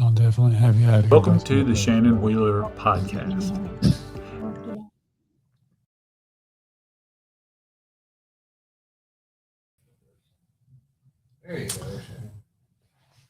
I'll definitely have you out here. Welcome to the Shannon Wheeler podcast. There you go.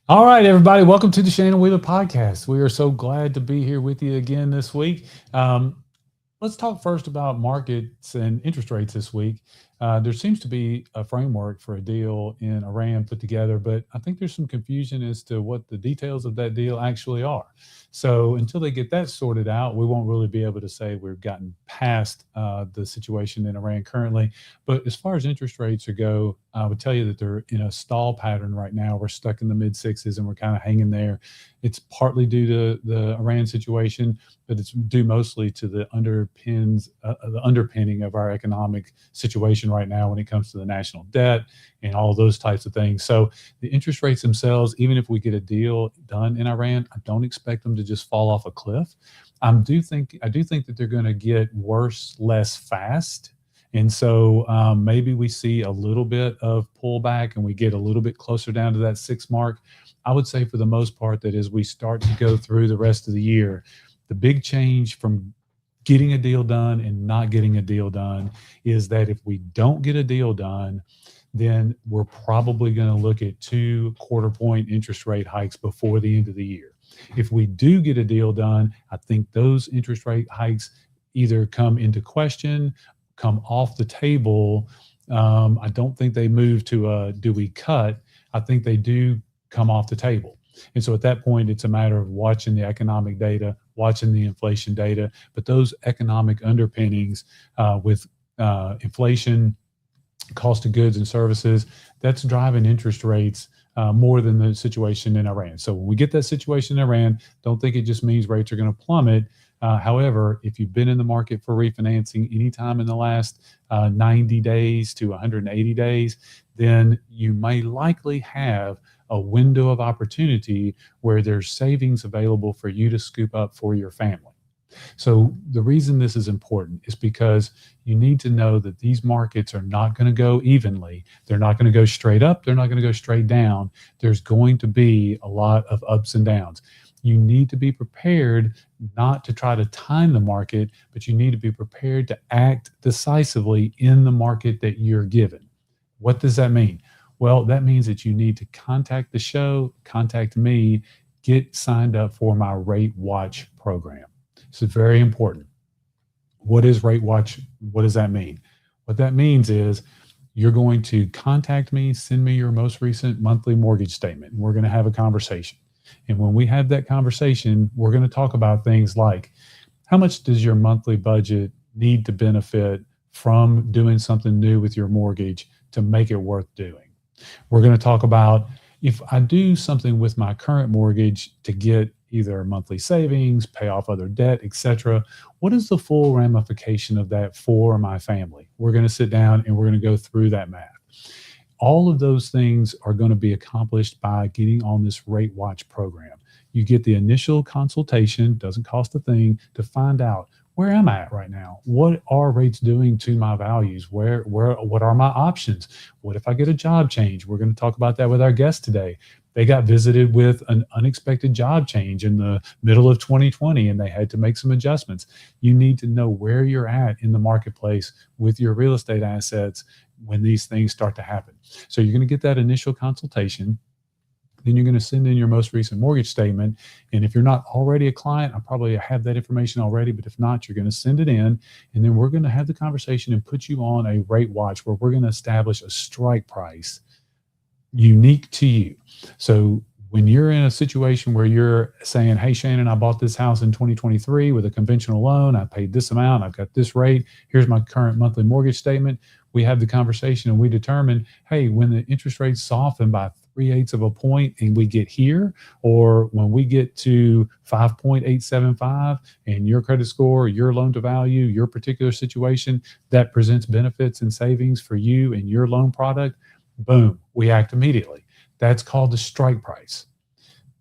All right, everybody. Welcome to the Shannon Wheeler podcast. We are so glad to be here with you again this week. Let's talk first about markets and interest rates this week. There seems to be a framework for a deal in Iran put together, but I think there's some confusion as to what the details of that deal actually are. So until they get that sorted out, we won't really be able to say we've gotten past the situation in Iran currently. But as far as interest rates go, I would tell you that they're in a stall pattern right now. We're stuck in the mid sixes and we're kind of hanging there. It's partly due to the Iran situation, but it's due mostly to the underpinning of our economic situation right now when it comes to the national debt and all those types of things. So the interest rates themselves, even if we get a deal done in Iran, I don't expect them to just fall off a cliff. I do think that they're going to get worse less fast. And so maybe we see a little bit of pullback and we get a little bit closer down to that 6 mark. I would say for the most part that as we start to go through the rest of the year, the big change from getting a deal done and not getting a deal done is that if we don't get a deal done, then we're probably going to look at 2 quarter-point interest rate hikes before the end of the year. If we do get a deal done, I think those interest rate hikes either come into question, come off the table. I don't think they move to a do we cut. I think they do come off the table. And so at that point, it's a matter of watching the economic data, watching the inflation data. But those economic underpinnings with inflation, cost of goods and services, that's driving interest rates more than the situation in Iran. So when we get that situation in Iran, don't think it just means rates are going to plummet. However, if you've been in the market for refinancing anytime in the last 90 days to 180 days, then you may likely have a window of opportunity where there's savings available for you to scoop up for your family. So the reason this is important is because you need to know that these markets are not going to go evenly. They're not going to go straight up. They're not going to go straight down. There's going to be a lot of ups and downs. You need to be prepared not to try to time the market, but you need to be prepared to act decisively in the market that you're given. What does that mean? Well, that means that you need to contact the show, contact me, get signed up for my Rate Watch program. This is very important. What is Rate Watch? What does that mean? What that means is you're going to contact me, send me your most recent monthly mortgage statement, and we're going to have a conversation. And when we have that conversation, we're going to talk about things like how much does your monthly budget need to benefit from doing something new with your mortgage to make it worth doing. We're going to talk about if I do something with my current mortgage to get either monthly savings, pay off other debt, etc., what is the full ramification of that for my family? We're going to sit down and we're going to go through that math. All of those things are going to be accomplished by getting on this Rate Watch program. You get the initial consultation, doesn't cost a thing, to find out where am I at right now? What are rates doing to my values? What are my options? What if I get a job change? We're going to talk about that with our guest today. They got visited with an unexpected job change in the middle of 2020 and they had to make some adjustments. You need to know where you're at in the marketplace with your real estate assets when these things start to happen. So you're going to get that initial consultation. Then you're going to send in your most recent mortgage statement. And if you're not already a client, I probably have that information already, but if not, you're going to send it in. And then we're going to have the conversation and put you on a rate watch where we're going to establish a strike price unique to you. So when you're in a situation where you're saying, hey, Shannon, I bought this house in 2023 with a conventional loan. I paid this amount. I've got this rate. Here's my current monthly mortgage statement. We have the conversation and we determine, hey, when the interest rates soften by 3/8 of a point and we get here, or when we get to 5.875 and your credit score, your loan to value, your particular situation that presents benefits and savings for you and your loan product, boom, we act immediately. That's called the strike price.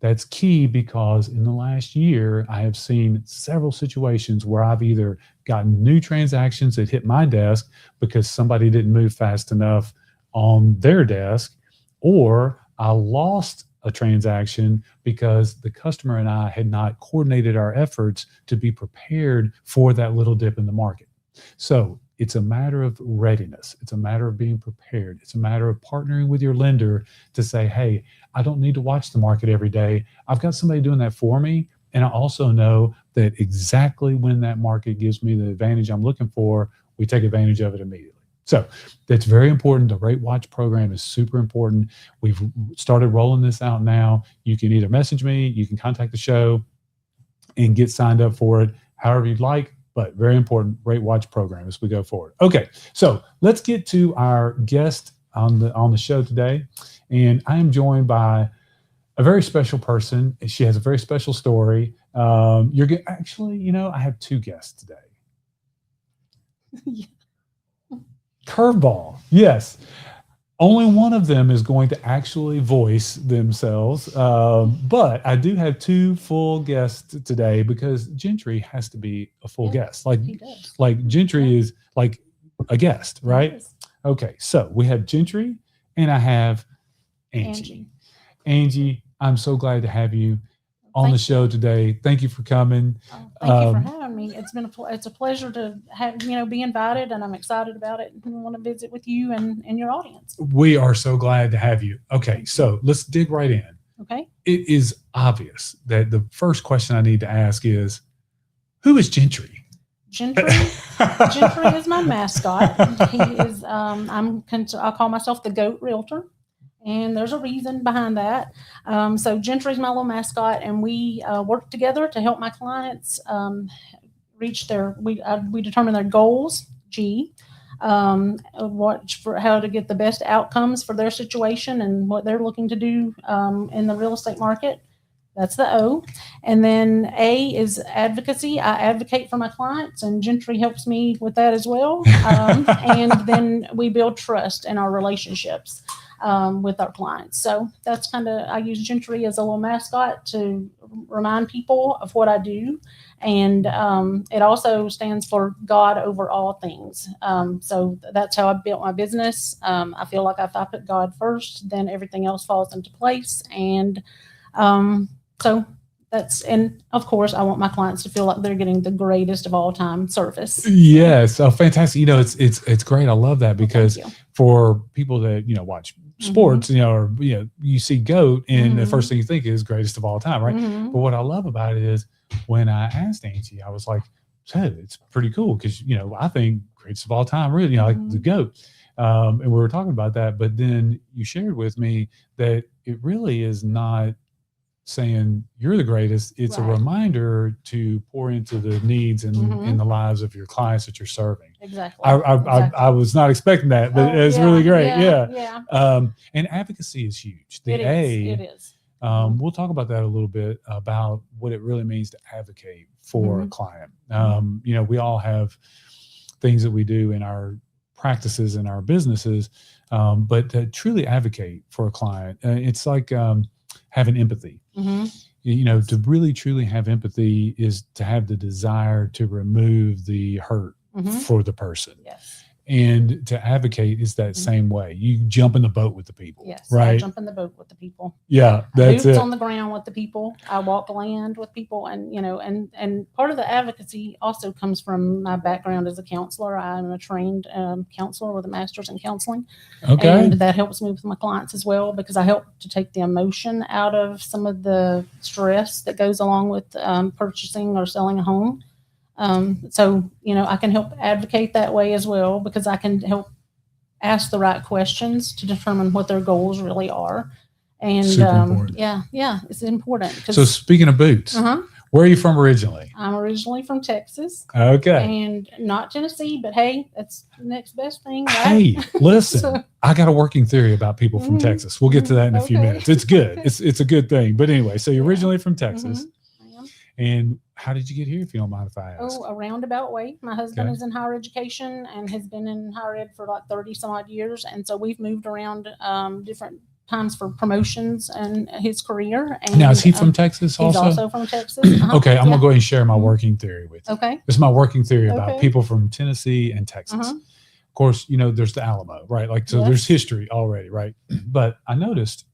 That's key because in the last year, I have seen several situations where I've either gotten new transactions that hit my desk because somebody didn't move fast enough on their desk, or I lost a transaction because the customer and I had not coordinated our efforts to be prepared for that little dip in the market. So it's a matter of readiness. It's a matter of being prepared. It's a matter of partnering with your lender to say, hey, I don't need to watch the market every day. I've got somebody doing that for me. And I also know that exactly when that market gives me the advantage I'm looking for, we take advantage of it immediately. So that's very important. The Rate Watch program is super important. We've started rolling this out now. You can either message me, you can contact the show and get signed up for it, however you'd like, but very important Rate Watch program as we go forward. Okay, so let's get to our guest on the show today. And I am joined by a very special person. She has a very special story. Actually, I have two guests today. Yeah. Curveball. Yes. Only one of them is going to actually voice themselves. But I do have two full guests today because Gentry has to be a full guest. Like Gentry is like a guest, right? Okay. So we have Gentry and I have Angie. Angie, I'm so glad to have you on the show today. Thank you for coming. Thank you for having me. It's a pleasure to have be invited, and I'm excited about it. And want to visit with you and your audience. We are so glad to have you. Okay, so let's dig right in. Okay. It is obvious that the first question I need to ask is, who is Gentry? Gentry is my mascot. He is. I call myself the GOAT Realtor. And there's a reason behind that. So Gentry's my little mascot, and we work together to help my clients reach we determine their goals, watch for how to get the best outcomes for their situation and what they're looking to do in the real estate market. That's the O. And then A is advocacy. I advocate for my clients, and Gentry helps me with that as well. And then we build trust in our relationships with our clients. So that's I use Gentry as a little mascot to remind people of what I do. And it also stands for God over all things. So that's how I built my business. I feel like if I put God first, then everything else falls into place. And so and of course, I want my clients to feel like they're getting the greatest of all time service. Yes. Oh, fantastic. It's great. I love that because for people that, watch sports, or, you see GOAT and the first thing you think is greatest of all time. Right. But what I love about it is when I asked Angie, I was like, hey, it's pretty cool. Cause I think greatest of all time, really, like the GOAT. And we were talking about that, but then you shared with me that it really is not saying you're the greatest. It's a reminder to pour into the needs and in the lives of your clients that you're serving. Exactly. I was not expecting that, but it's really great. Yeah. And advocacy is huge. It is. We'll talk about that a little bit about what it really means to advocate for a client. We all have things that we do in our practices and our businesses, but to truly advocate for a client, it's like having empathy. To really truly have empathy is to have the desire to remove the hurt for the person. Yes. And to advocate is that same way. You jump in the boat with the people. Yes. Right. I jump in the boat with the people. Yeah. That's Boots it. on the ground with the people. I walk land with people, and and part of the advocacy also comes from my background as a counselor. I'm a trained counselor with a master's in counseling. Okay. And that helps me with my clients as well, because I help to take the emotion out of some of the stress that goes along with purchasing or selling a home. So I can help advocate that way as well, because I can help ask the right questions to determine what their goals really are. And super important. Yeah, it's important. So speaking of boots, where are you from originally? I'm originally from Texas. Okay. And not Tennessee, but hey, that's the next best thing. Right? Hey, listen, I got a working theory about people from Texas. We'll get to that in a few minutes. It's good. It's a good thing. But anyway, so you're originally from Texas. And how did you get here, if you don't mind if I ask? A roundabout way. My husband is in higher education and has been in higher ed for like 30 some odd years. And so we've moved around different times for promotions and his career. And now, is he from Texas also? He's also from Texas. Okay, I'm going to go ahead and share my working theory with you. Okay. This is my working theory about people from Tennessee and Texas. Of course, there's the Alamo, right? Like, so there's history already, right? But I noticed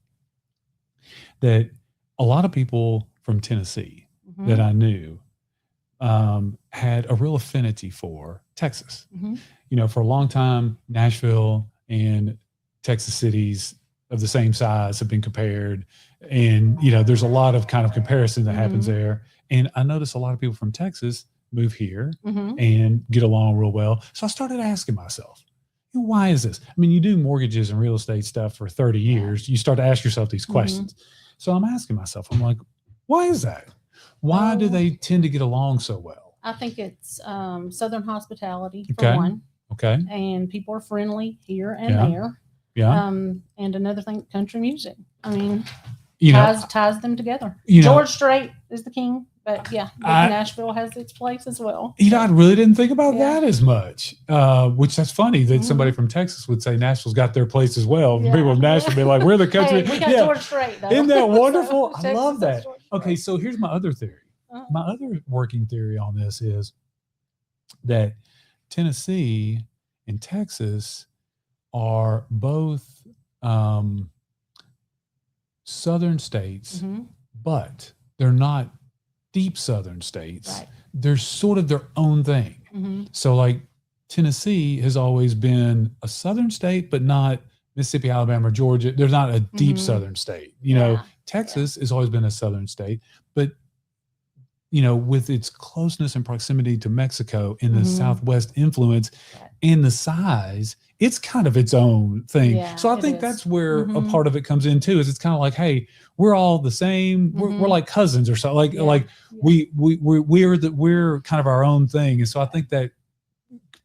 that a lot of people from Tennessee Mhm. that I knew had a real affinity for Texas. Mhm. You know, for a long time, Nashville and Texas cities of the same size have been compared. And, you know, there's a lot of kind of comparison that happens Mhm. there. And I noticed a lot of people from Texas move here Mhm. and get along real well. So I started asking myself, why is this? I mean, you do mortgages and real estate stuff for 30 years. You start to ask yourself these questions. So I'm asking myself, I'm like, why is that? Why do they tend to get along so well? I think it's Southern hospitality for Okay. one, Okay. and people are friendly here and Yeah. there. Yeah. And another thing, country music. I mean, You know, ties them together. you know, George Strait is the king, but yeah, Nashville has its place as well. you know, I really didn't think about Yeah. that as much, which that's funny that somebody from Texas would say Nashville's got their place as well. Yeah. People from Nashville be like, we're the country. Hey, we got George Strait, though. Isn't that wonderful? So I love Texas has that. George Okay, Strait. so here's my other theory. My other working theory on this is that Tennessee and Texas are both southern states, but they're not deep southern states. Right. They're sort of their own thing. So like Tennessee has always been a southern state, but not Mississippi, Alabama, or Georgia. They're not a deep southern state. You know, Texas has always been a southern state, but you know, with its closeness and proximity to Mexico and the Southwest influence and the size, it's kind of its own thing. Yeah, so I think that's where a part of it comes in too, is it's kind of like, hey, we're all the same. We're like cousins or something. We're kind of our own thing. And so I think that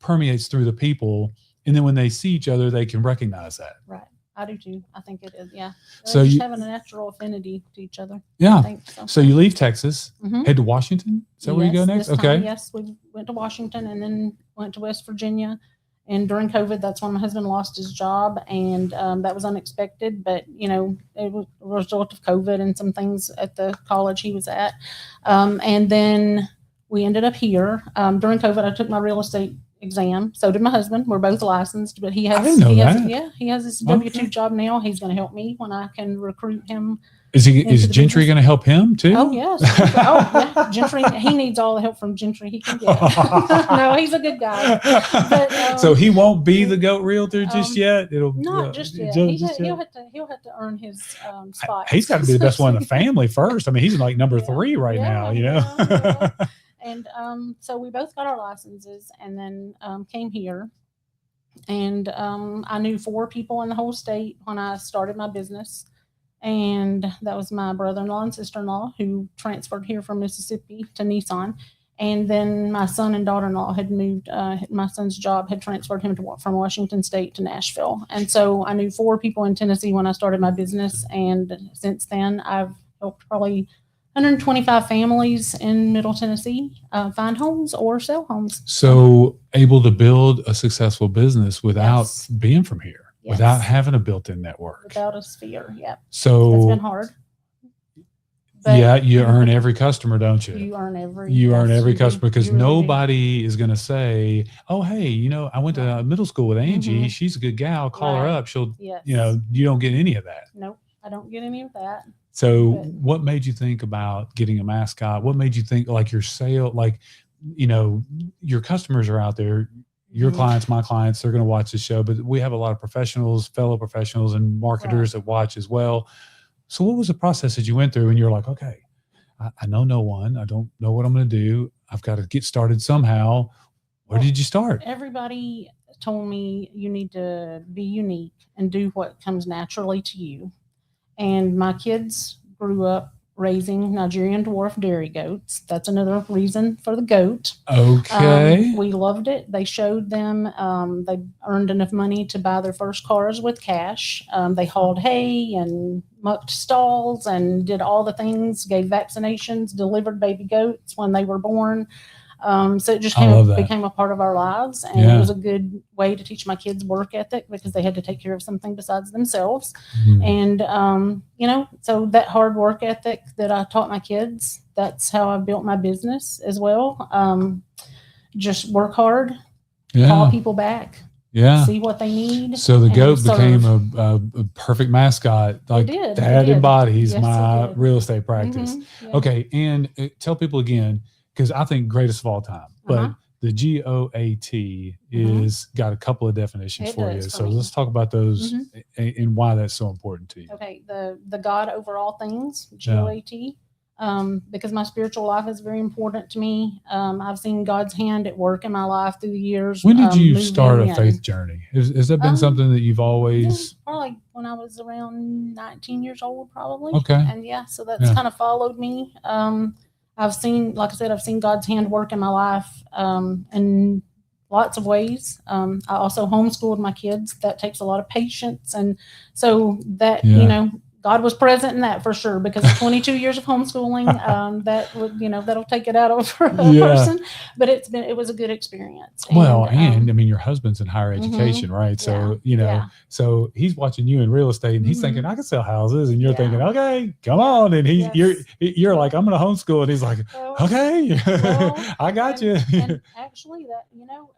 permeates through the people. And then when they see each other, they can recognize that. Right. I do too. I think it is. Yeah. So just you having a natural affinity to each other. Yeah. I think so. So you leave Texas, head to Washington. Is that where you go next? This Okay. time, yes, we went to Washington and then went to West Virginia. And during COVID, that's when my husband lost his job, and that was unexpected. But you know, it was a result of COVID and some things at the college he was at. And then we ended up here. During COVID, I took my real estate exam. So did my husband. We're both licensed, but he has. I didn't know that. He has his W-2 job now. He's going to help me when I can recruit him. Is Gentry going to help him too? Oh yes. Oh yeah. Gentry. He needs all the help from Gentry he can get. No, he's a good guy. But, so he won't be the GOAT Realtor just yet. It'll not just yet. He'll have to earn his spot. He's got to be the best one in the family first. I mean, he's like number 3 right now. You know. Yeah. And so we both got our licenses and then came here. And I knew 4 people in the whole state when I started my business. And that was my brother-in-law and sister-in-law who transferred here from Mississippi to Nissan. And then my son and daughter-in-law had moved. My son's job had transferred him from Washington State to Nashville. And so I knew 4 people in Tennessee when I started my business. And since then, I've helped probably 125 families in Middle Tennessee find homes or sell homes. So able to build a successful business without being from here, without having a built-in network, without a sphere. Yeah. So it's been hard. But you earn every customer, don't you? You earn every. You earn every customer because nobody is going to say, "Oh, hey, you know, I went to middle school with Angie. She's a good gal. Call her up. She'll." You know, you don't get any of that. Nope, I don't get any of that. So what made you think about getting a mascot? What made you think like your sale, like, you know, your customers are out there, your clients, my clients, they're going to watch the show, but we have a lot of professionals, fellow professionals and marketers that watch as well. So what was the process that you went through and you're like, okay, I know no one, I don't know what I'm going to do. I've got to get started somehow. Where did you start? Everybody told me you need to be unique and do what comes naturally to you. And my kids grew up raising Nigerian dwarf dairy goats. That's another reason for the GOAT. Okay. We loved it. They showed them. They earned enough money to buy their first cars with cash. They hauled hay and mucked stalls and did all the things, gave vaccinations, delivered baby goats when they were born. So it just became a part of our lives, and it was a good way to teach my kids work ethic because they had to take care of something besides themselves. And, you know, so that hard work ethic that I taught my kids, that's how I built my business as well. Just work hard, call people back, Yeah. see what they need. So the and goat serve. became a perfect mascot. Like did, it that did. embodies Yes, it my did. real estate practice. Yeah. Okay. And tell people again, because I think greatest of all time, but Uh-huh. the GOAT is got a couple of definitions It for you. does for So me. let's talk about those and why that's so important to you. Okay, the God over all things, Yeah. GOAT. Because my spiritual life is very important to me. I've seen God's hand at work in my life through the years. When did you moving start a and- faith journey? Has that been something that you've always? Probably when I was around 19 years old, probably. Okay. And so that's kind of followed me. I've seen, like I said, I've seen God's hand work in my life in lots of ways. I also homeschooled my kids. That takes a lot of patience. And so that, God was present in that for sure, because 22 years of homeschooling, that would, that'll take it out of a person, but it was a good experience. Well, and I mean, your husband's in higher education, right? Yeah, So, so he's watching you in real estate and he's thinking, I can sell houses. And you're thinking, okay, come on. And you're like, I'm going to homeschool. And he's like, okay, I got you. And actually that,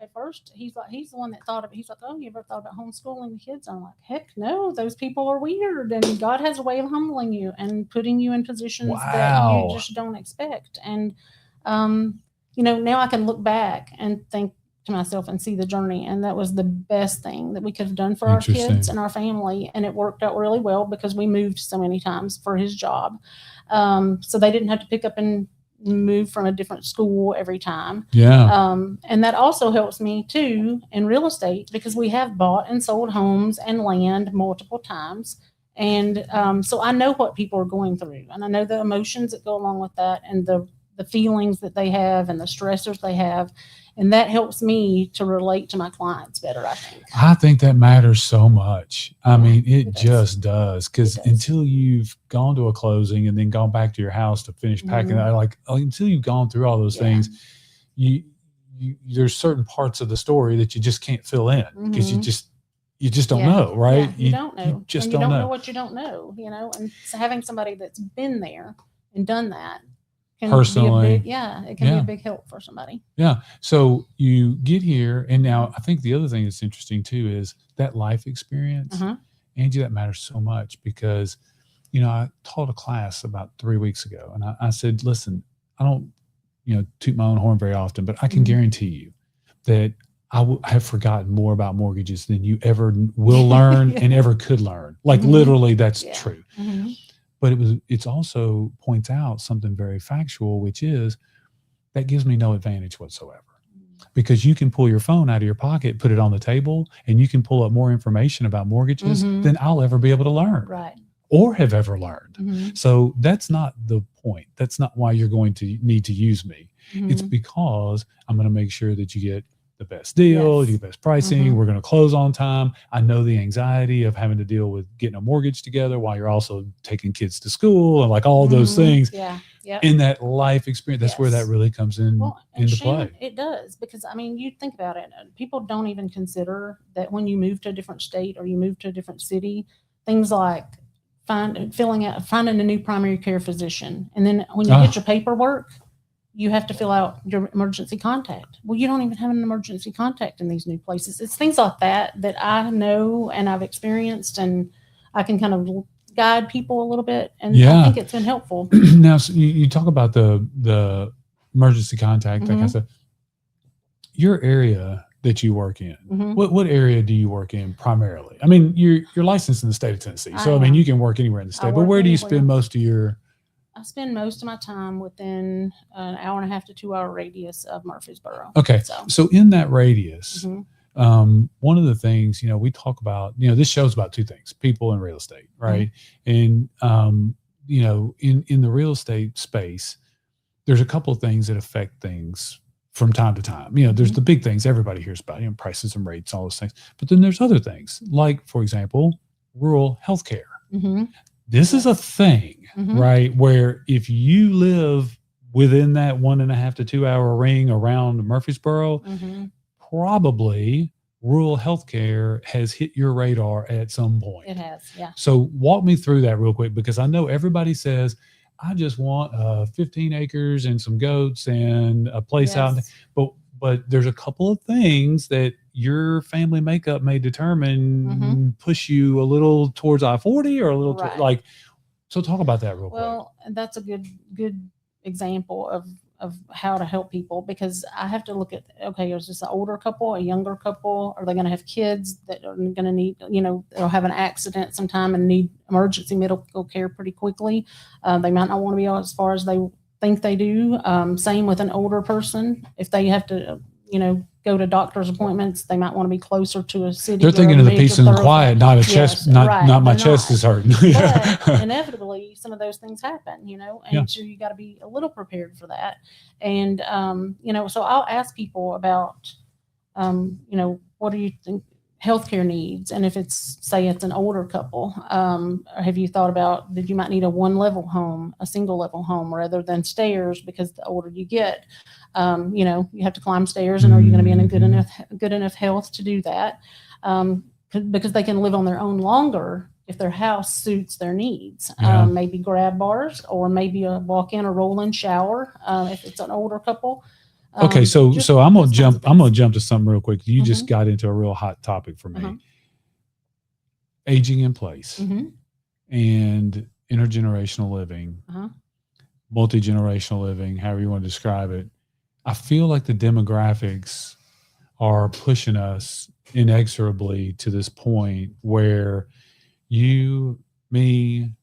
at first he's the one that thought of it. He's like, oh, you ever thought about homeschooling the kids? I'm like, heck no, those people are weird. And God has a way of humbling you and putting you in positions that you just don't expect. And, now I can look back and think to myself and see the journey. And that was the best thing that we could have done for our kids and our family. And it worked out really well because we moved so many times for his job. So they didn't have to pick up and move from a different school every time. Yeah. And that also helps me too in real estate, because we have bought and sold homes and land multiple times. And so I know what people are going through, and I know the emotions that go along with that, and the feelings that they have and the stressors they have. And that helps me to relate to my clients better, I think. I think that matters so much. I mean, it just does. Because until you've gone to a closing and then gone back to your house to finish packing, until you've gone through all those things, there's certain parts of the story that you just can't fill in because you just don't know, right? Yeah, you don't know. You just and don't know what you don't know, and so having somebody that's been there and done that can personally, be it can be a big help for somebody. Yeah. So you get here, and now I think the other thing that's interesting too is that life experience. Angie, that matters so much because, I taught a class about 3 weeks ago, and I said, listen, I don't, toot my own horn very often, but I can guarantee you that I have forgotten more about mortgages than you ever will learn and ever could learn. Like literally, that's true. But it's also points out something very factual, which is that gives me no advantage whatsoever, because you can pull your phone out of your pocket, put it on the table, and you can pull up more information about mortgages than I'll ever be able to learn, right? Or have ever learned. So that's not the point. That's not why you're going to need to use me. It's because I'm going to make sure that you get the best deal, you get best pricing. We're going to close on time. I know the anxiety of having to deal with getting a mortgage together while you're also taking kids to school and like all those things. In that life experience, that's where that really comes in into Shannon, play. It does, because you think about it. People don't even consider that when you move to a different state or you move to a different city, things like finding a new primary care physician, and then when you get your paperwork, you have to fill out your emergency contact. Well, you don't even have an emergency contact in these new places. It's things like that I know and I've experienced, and I can kind of guide people a little bit. And I think it's been helpful. Now, so you talk about the emergency contact, that kind of stuff. Your area that you work in, what area do you work in primarily? I mean, you're licensed in the state of Tennessee. So, I mean, you can work anywhere in the state, but where do you spend most of your... I spend most of my time within an hour and a half to 2 hour radius of Murfreesboro. Okay. So in that radius, one of the things, we talk about, this show's about two things: people and real estate, right? And, in the real estate space, there's a couple of things that affect things from time to time. There's the big things everybody hears about, prices and rates, all those things. But then there's other things, like, for example, rural healthcare. This is a thing, right? Where if you live within that 1.5 to 2 hour ring around Murfreesboro, probably rural healthcare has hit your radar at some point. It has, yeah. So walk me through that real quick, because I know everybody says, I just want 15 acres and some goats and a place out. But there's a couple of things that your family makeup may determine push you a little towards I-40 or a little Right. so talk about that real quick. Well, that's a good example of how to help people, because I have to look at, okay, is this an older couple, a younger couple? Are they going to have kids that are going to need, they'll have an accident sometime and need emergency medical care pretty quickly. They might not want to be as far as they think they do. Same with an older person. If they have to, go to doctor's appointments, they might want to be closer to a city. They're thinking of the peace and the quiet, not a chest, not my chest is hurting. But inevitably, some of those things happen, and so you got to be a little prepared for that. And, so I'll ask people about, what do you think healthcare needs? And if say it's an older couple, have you thought about that you might need a one-level home, a single-level home, rather than stairs? Because the older you get, you have to climb stairs, and are you going to be in a good enough health to do that? Because they can live on their own longer if their house suits their needs. Maybe grab bars, or maybe a walk-in or roll-in shower if it's an older couple. Okay, so I'm gonna jump to something real quick. You just got into a real hot topic for me. Aging in place and intergenerational living, multi-generational living, however you want to describe it. I feel like the demographics are pushing us inexorably to this point where you, me,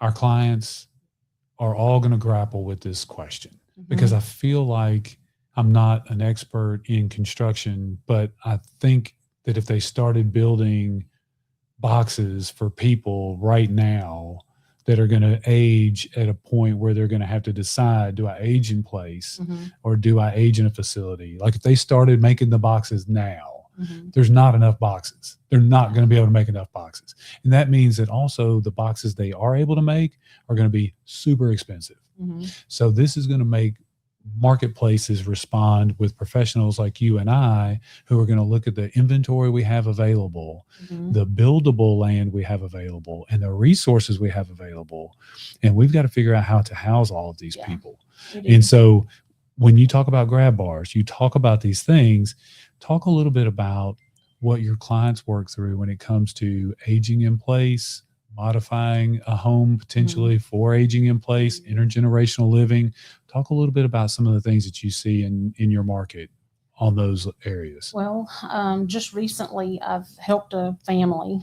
our clients are all going to grapple with this question. Because I feel like I'm not an expert in construction, but I think that if they started building boxes for people right now that are going to age at a point where they're going to have to decide, do I age in place or do I age in a facility? Like if they started making the boxes now, there's not enough boxes. They're not going to be able to make enough boxes. And that means that also the boxes they are able to make are going to be super expensive. So this is going to make marketplaces respond with professionals like you and I, who are going to look at the inventory we have available, the buildable land we have available, and the resources we have available. And we've got to figure out how to house all of these people. And so when you talk about grab bars, you talk about these things, talk a little bit about what your clients work through when it comes to aging in place, modifying a home potentially for aging in place, intergenerational living. Talk a little bit about some of the things that you see in your market on those areas. Well, just recently I've helped a family.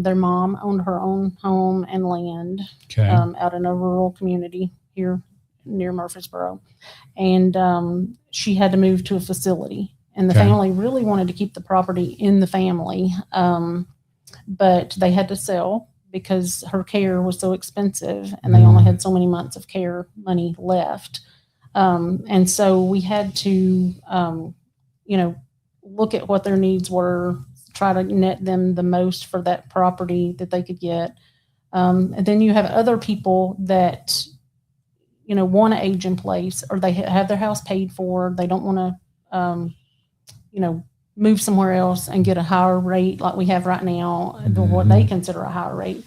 Their mom owned her own home and land out in a rural community here near Murfreesboro. And she had to move to a facility. And the family really wanted to keep the property in the family, but they had to sell because her care was so expensive and they only had so many months of care money left. And so we had to, look at what their needs were, try to net them the most for that property that they could get. And then you have other people that, want to age in place, or they have their house paid for. They don't want to, move somewhere else and get a higher rate like we have right now, what they consider a higher rate.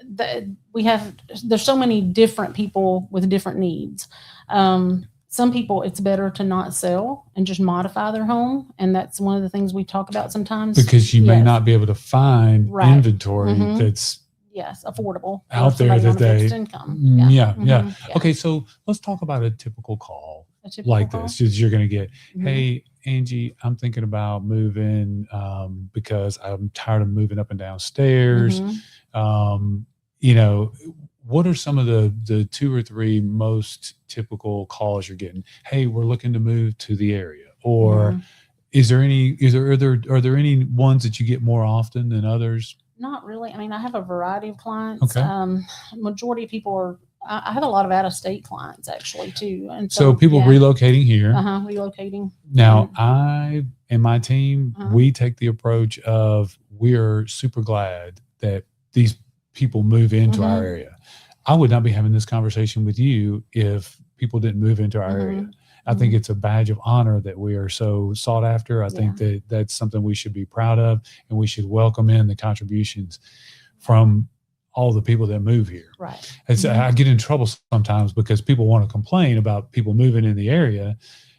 There's so many different people with different needs. Some people, it's better to not sell and just modify their home. And that's one of the things we talk about sometimes. Because you may not be able to find inventory that's affordable out there that they income. Okay, so let's talk about a typical call like this. You're going to get, hey, Angie, I'm thinking about moving because I'm tired of moving up and down stairs. What are some of the 2 or 3 most typical calls you're getting? Hey, we're looking to move to the area. Or are there any ones that you get more often than others? Not really. I mean, I have a variety of clients. Majority of people I have a lot of out-of-state clients actually too. And so people relocating here. Relocating. Now, I and my team, we take the approach of we are super glad that these people move into our area. I would not be having this conversation with you if people didn't move into our area. I think it's a badge of honor that we are so sought after. I think that that's something we should be proud of, and we should welcome in the contributions from all the people that move here. Right. I get in trouble sometimes because people want to complain about people moving in the area.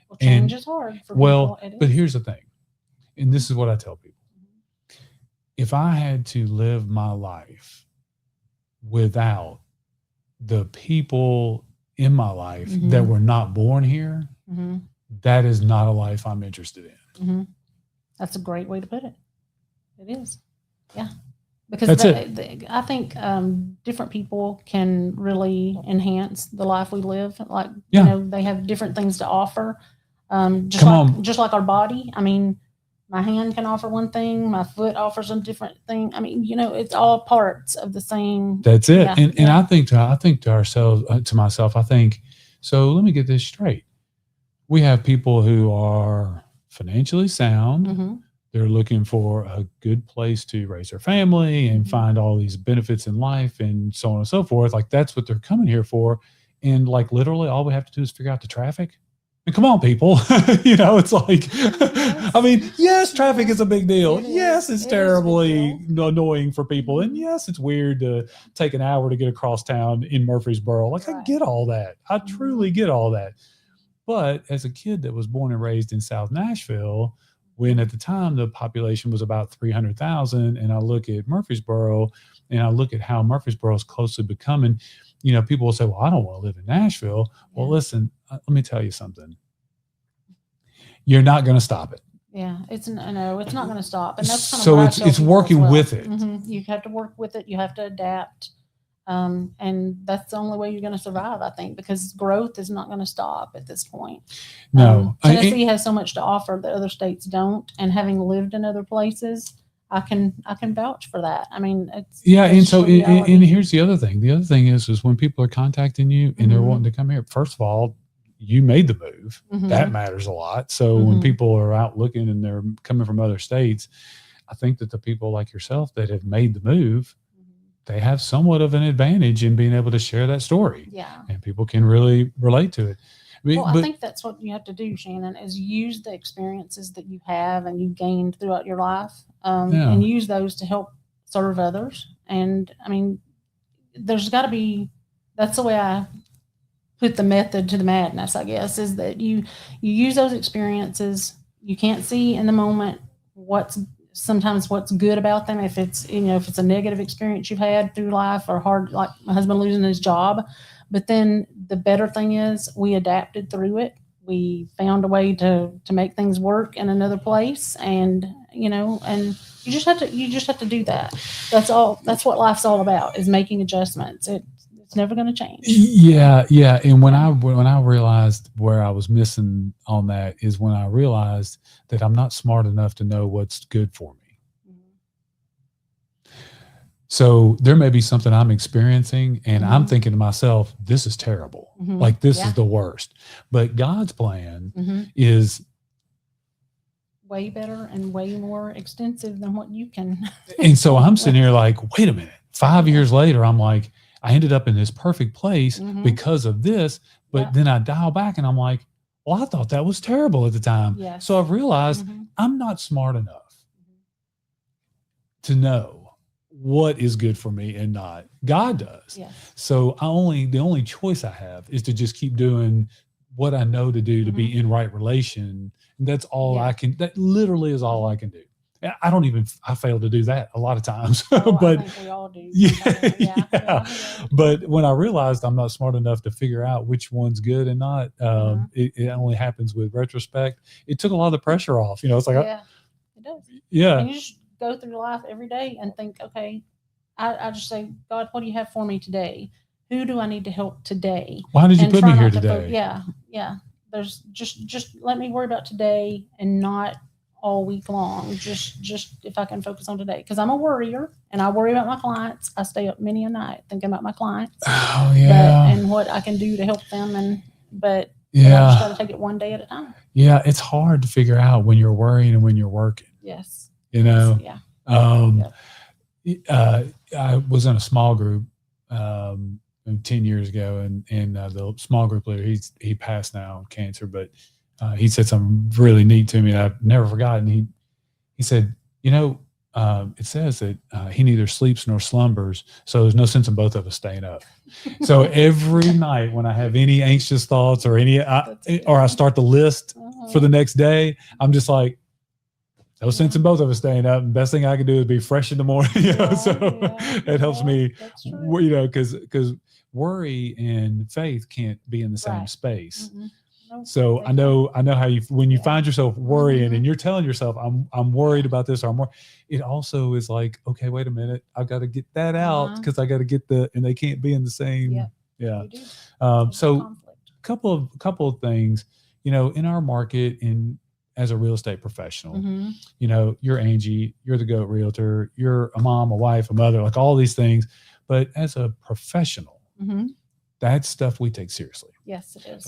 Well, change is hard for Well, people. It but is. here's the thing, and this is what I tell people. If I had to live my life without the people in my life that were not born here, that is not a life I'm interested in. That's a great way to put it. It is. Yeah. Because I think different people can really enhance the life we live. Like, you know, they have different things to offer. Just like our body. I mean, my hand can offer one thing, my foot offers a different thing. I mean, you know, it's all parts of the same. That's it. And I think to ourselves, to myself, I think, so let me get this straight. We have people who are financially sound. They're looking for a good place to raise their family and find all these benefits in life and so on and so forth. Like, that's what they're coming here for. And like, literally all we have to do is figure out the traffic. And come on, people, you know, it's like, I mean, yes, traffic is a big deal. Yes, it's terribly annoying for people. And yes, it's weird to take an hour to get across town in Murfreesboro. Like, I get all that. I truly get all that. But as a kid that was born and raised in South Nashville, when at the time the population was about 300,000, and I look at Murfreesboro and I look at how Murfreesboro is closely becoming, you know, people will say, well, I don't want to live in Nashville. Well, listen, let me tell you something. You're not going to stop it. Yeah, it's not going to stop. And that's kind of so what it's working with it. You have to work with it. You have to adapt. And that's the only way you're going to survive, I think, because growth is not going to stop at this point. No. Tennessee has so much to offer that other states don't. And having lived in other places, I can vouch for that. I mean, it's and so and here's the other thing. The other thing is when people are contacting you and they're wanting to come here, first of all, you made the move. That matters a lot. So when people are out looking and they're coming from other states, I think that the people like yourself that have made the move, they have somewhat of an advantage in being able to share that story. Yeah. And people can really relate to it. I think that's what you have to do, Shannon, is use the experiences that you have and you've gained throughout your life, and use those to help serve others. And I mean, there's got to be, that's the way I put the method to the madness, I guess, is that you use those experiences. You can't see in the moment sometimes what's good about them. If it's, you know, if it's a negative experience you've had through life or hard, like my husband losing his job, but then the better thing is we adapted through it. We found a way to make things work in another place. And, you know, and you just have to do that. That's all. That's what life's all about, is making adjustments. It's never going to change. Yeah. And when I realized where I was missing on that is when I realized that I'm not smart enough to know what's good for me. So there may be something I'm experiencing and I'm thinking to myself, this is terrible. Like, this is the worst. But God's plan is way better and way more extensive than what you can. And so I'm sitting here like, wait a minute, 5 years later, I'm like, I ended up in this perfect place because of this. But then I dial back and I'm like, well, I thought that was terrible at the time. Yes. So I've realized I'm not smart enough to know what is good for me and not. God does. Yes. So the only choice I have is to just keep doing what I know to do to be in right relation. And that's all I can, that literally is all I can do. I fail to do that a lot of times, but I think we all do. But when I realized I'm not smart enough to figure out which one's good and not, it only happens with retrospect. It took a lot of the pressure off, you know, it's like, it does. Yeah. And you just go through life every day and think, okay, I just say, God, what do you have for me today? Who do I need to help today? Why did you put me here today? Yeah. There's just let me worry about today and not all week long. Just if I can focus on today, because I'm a worrier and I worry about my clients. I stay up many a night thinking about my clients. Oh yeah. And what I can do to help them. But I just got to take it one day at a time. Yeah. It's hard to figure out when you're worrying and when you're working. Yes. You know? Yeah. I was in a small group 10 years ago, and the small group leader, he passed now, cancer, but he said something really neat to me that I've never forgotten. He said, you know, it says that he neither sleeps nor slumbers. So there's no sense in both of us staying up. So every night when I have any anxious thoughts or or I start the list for the next day, I'm just like, no sense in both of us staying up. And best thing I can do is be fresh in the morning. It helps me, because worry and faith can't be in the same space. So I know how when you find yourself worrying and you're telling yourself, I'm worried about this, or I'm worried, it also is like, okay, wait a minute, I've got to get that out, because I got to get and they can't be in the same. So couple of things, in our market, as a real estate professional, you're Angie, you're the GOAT Realtor, you're a mom, a wife, a mother, like all these things. But as a professional, that's stuff we take seriously. Yes, it is.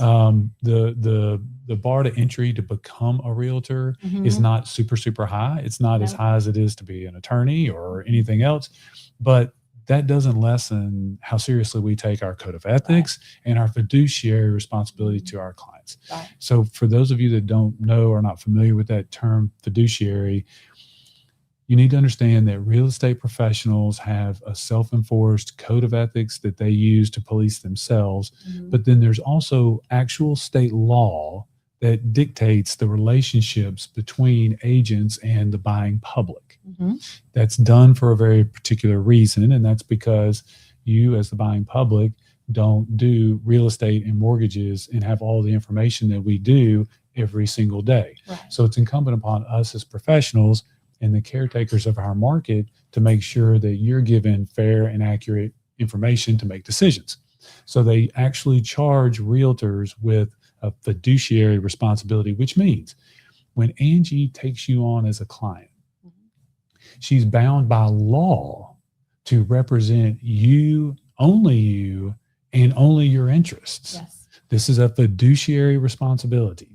The bar to entry to become a realtor is not super, super high. It's not as high as it is to be an attorney or anything else, but that doesn't lessen how seriously we take our code of ethics and our fiduciary responsibility to our clients. So for those of you that don't know or are not familiar with that term fiduciary, you need to understand that real estate professionals have a self-enforced code of ethics that they use to police themselves. But then there's also actual state law that dictates the relationships between agents and the buying public. That's done for a very particular reason. And that's because you, as the buying public, don't do real estate and mortgages and have all the information that we do every single day. So it's incumbent upon us as professionals and the caretakers of our market to make sure that you're given fair and accurate information to make decisions. So they actually charge realtors with a fiduciary responsibility, which means when Angie takes you on as a client, she's bound by law to represent you, and only your interests. This is a fiduciary responsibility.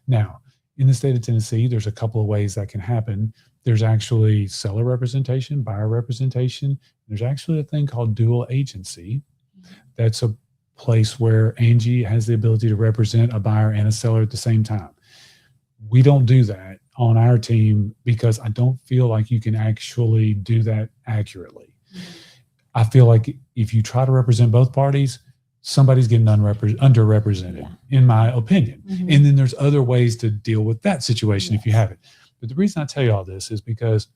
Now, in the state of Tennessee, there's a couple of ways that can happen. There's actually seller representation, buyer representation. There's actually a thing called dual agency. That's a place where Angie has the ability to represent a buyer and a seller at the same time. We don't do that on our team because I don't feel like you can actually do that accurately. I feel like if you try to represent both parties, somebody's getting underrepresented, in my opinion. And then there's other ways to deal with that situation if you have it. But the reason I tell you all this is because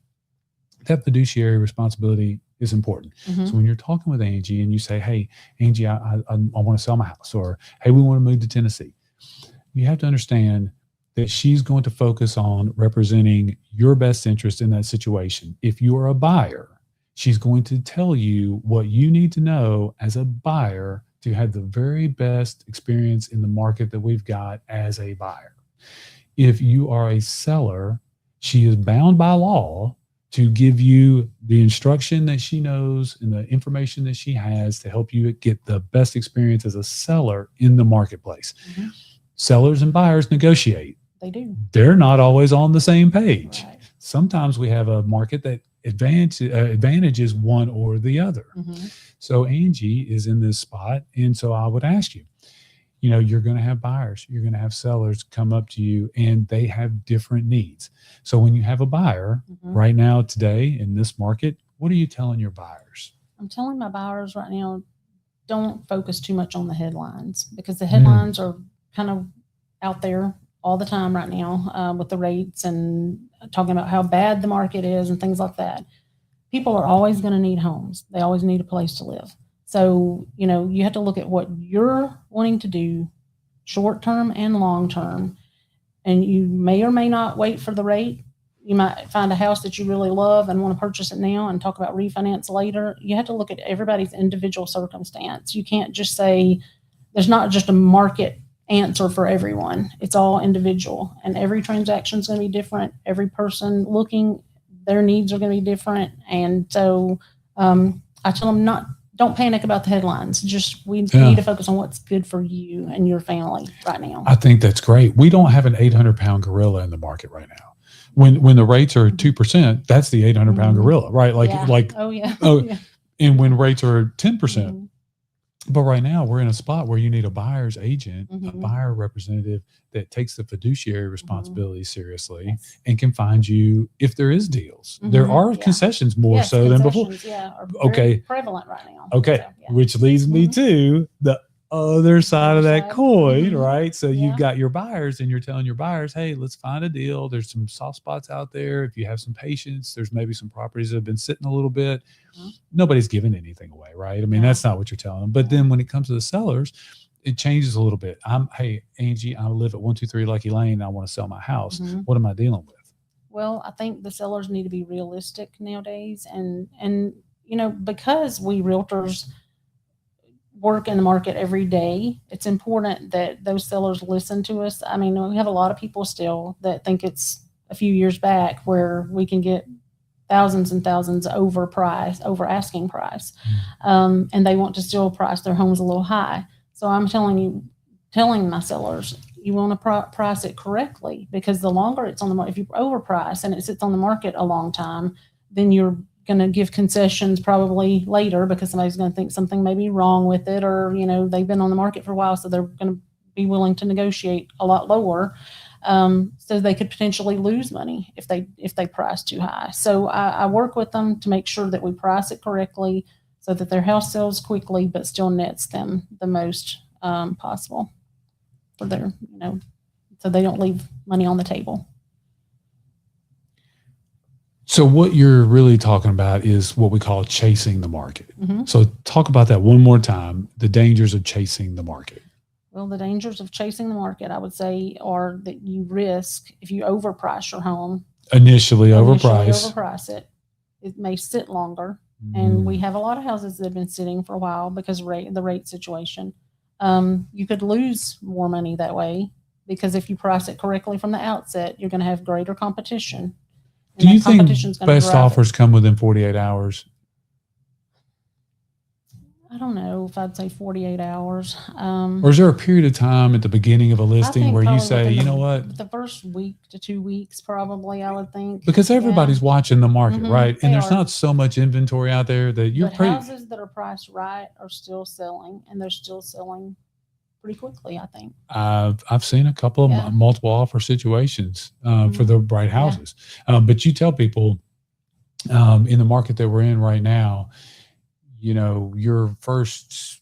that fiduciary responsibility is important. So when you're talking with Angie and you say, hey, Angie, I want to sell my house, or hey, we want to move to Tennessee, you have to understand that she's going to focus on representing your best interest in that situation. If you are a buyer, she's going to tell you what you need to know as a buyer to have the very best experience in the market that we've got as a buyer. If you are a seller, she is bound by law to give you the instruction that she knows and the information that she has to help you get the best experience as a seller in the marketplace. Sellers and buyers negotiate. They do. They're not always on the same page. Sometimes we have a market that advantages one or the other. So Angie is in this spot. And so I would ask you, you're going to have buyers, you're going to have sellers come up to you, and they have different needs. So when you have a buyer right now, today in this market, what are you telling your buyers? I'm telling my buyers right now, don't focus too much on the headlines, because the headlines are kind of out there all the time right now with the rates and talking about how bad the market is and things like that. People are always going to need homes. They always need a place to live. So, you have to look at what you're wanting to do short term and long term. And you may or may not wait for the rate. You might find a house that you really love and want to purchase it now and talk about refinance later. You have to look at everybody's individual circumstance. You can't just say there's not just a market answer for everyone. It's all individual, and every transaction is going to be different. Every person looking, their needs are going to be different. And so I tell them don't panic about the headlines. We need to focus on what's good for you and your family right now. I think that's great. We don't have an 800-pound gorilla in the market right now. When the rates are 2%, that's the 800-pound gorilla, right? And when rates are 10%, But right now we're in a spot where you need a buyer's agent, a Mhm. buyer representative that takes the fiduciary responsibility seriously Yes. and can find you if there is deals. There Mhm. are Yeah. concessions more Yes, so than before. concessions, yeah, are very Okay. prevalent right now. Okay. So, yeah. Which leads me Mhm. to the other side of that side. coin, Mhm. right? So Yeah. you've got your buyers and you're telling your buyers, hey, let's find a deal. There's some soft spots out there. If you have some patience, there's maybe some properties that have been sitting a little bit. Mhm. Nobody's giving anything away, right? I mean, No. that's not what you're telling them. But then when it comes to the sellers, it changes a little bit. Hey, Angie, I live at 123 Lucky Lane and I want to sell my house. Mhm. What am I dealing with? Well, I think the sellers need to be realistic nowadays, and because we realtors work in the market every day, it's important that those sellers listen to us. I mean, we have a lot of people still that think it's a few years back where we can get thousands and thousands over asking price, and they want to still price their homes a little high. So I'm telling my sellers, you want to price it correctly, because the longer it's on the market, if you overprice and it sits on the market a long time, then you're going to give concessions probably later because somebody's going to think something may be wrong with it, or they've been on the market for a while, so they're going to be willing to negotiate a lot lower. So they could potentially lose money if they price too high. So I work with them to make sure that we price it correctly so that their house sells quickly but still nets them the most possible for their, so they don't leave money on the table. So what you're really talking about is what we call chasing the market. Mm-hmm. So talk about that one more time, the dangers of chasing the market. Well, the dangers of chasing the market, I would say, are that you risk, if you overprice your home, Initially overprice it, it may sit longer. And we have a lot of houses that have been sitting for a while because of the rate situation. You could lose more money that way, because if you price it correctly from the outset, you're going to have greater competition. Do you think best offers come within 48 hours? I don't know if I'd say 48 hours. Or is there a period of time at the beginning of a listing where you say, you know what? The first week to 2 weeks, probably, I would think. Because everybody's watching the market, right? And there's not so much inventory out there that you're houses that are priced right are still selling, and they're still selling pretty quickly, I think. I've seen a couple of multiple offer situations for the right houses. But you tell people in the market that we're in right now, your first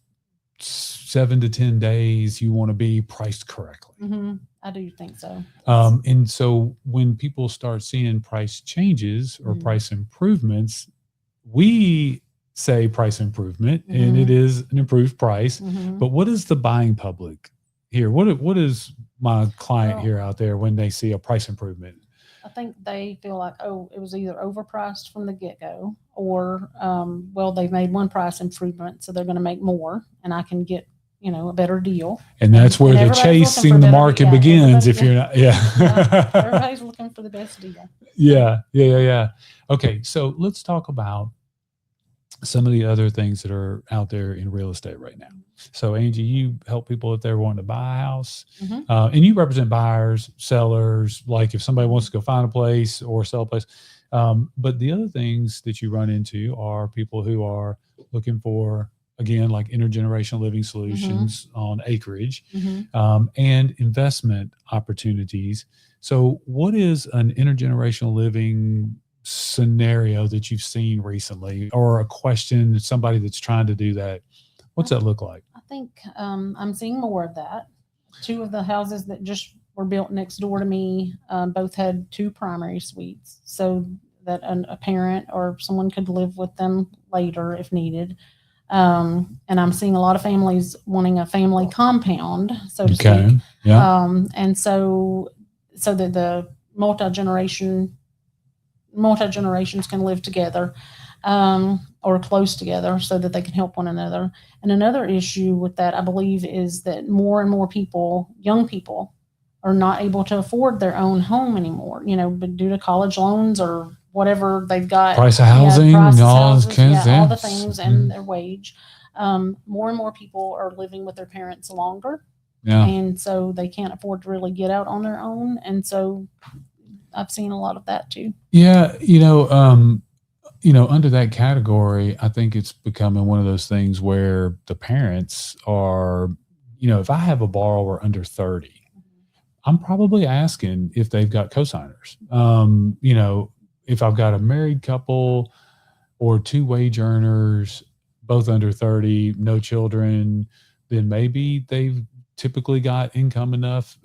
7 to 10 days, you want to be priced correctly. Mm-hmm. I do think so. And so when people start seeing price changes or price improvements, we say price improvement, and it is an improved price. But what is the buying public here? What is my client here out there when they see a price improvement? I think they feel like, it was either overpriced from the get-go, or they've made one price improvement, so they're going to make more, and I can get a better deal. And that's where the chasing the market begins. If you're not, everybody's looking for the best deal. Yeah. Okay, so let's talk about some of the other things that are out there in real estate right now. So Angie, you help people if they're wanting to buy a house, and you represent buyers, sellers, like if somebody wants to go find a place or sell a place. But the other things that you run into are people who are looking for, again, like intergenerational living solutions on acreage, and investment opportunities. So what is an intergenerational living scenario that you've seen recently, or a question, somebody that's trying to do that? What's that look like? I think I'm seeing more of that. 2 of the houses that just were built next door to me both had 2 primary suites, so that a parent or someone could live with them later if needed. And I'm seeing a lot of families wanting a family compound, so to speak. And so that the multi-generations can live together, or close together, so that they can help one another. And another issue with that, I believe, is that more and more young people, are not able to afford their own home anymore, but due to college loans or whatever they've got. Price of housing, all all the things, and their wage. More and more people are living with their parents longer. And so they can't afford to really get out on their own. And so I've seen a lot of that too. Yeah. under that category, I think it's becoming one of those things where the parents are, if I have a borrower under 30, I'm probably asking if they've got cosigners. If I've got a married couple or two wage earners, both under 30, no children, then maybe they've typically got income enough.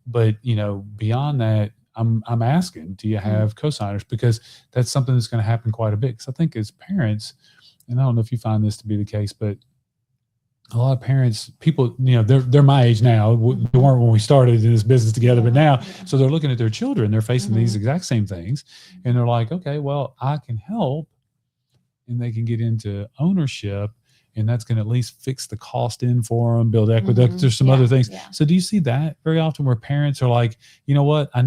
But beyond that, I'm asking, do you have cosigners? Because that's something that's going to happen quite a bit. Because I think as parents, and I don't know if you find this to be the case, but a lot of parents, people, they're my age now. They weren't when we started in this business together, but now, so they're looking at their children. They're facing these exact same things, and they're like, okay, well, I can help, and they can get into ownership, and that's going to at least fix the cost in for them, build equity. There's some other things. Yeah. So do you see that very often where parents are like, you know what? I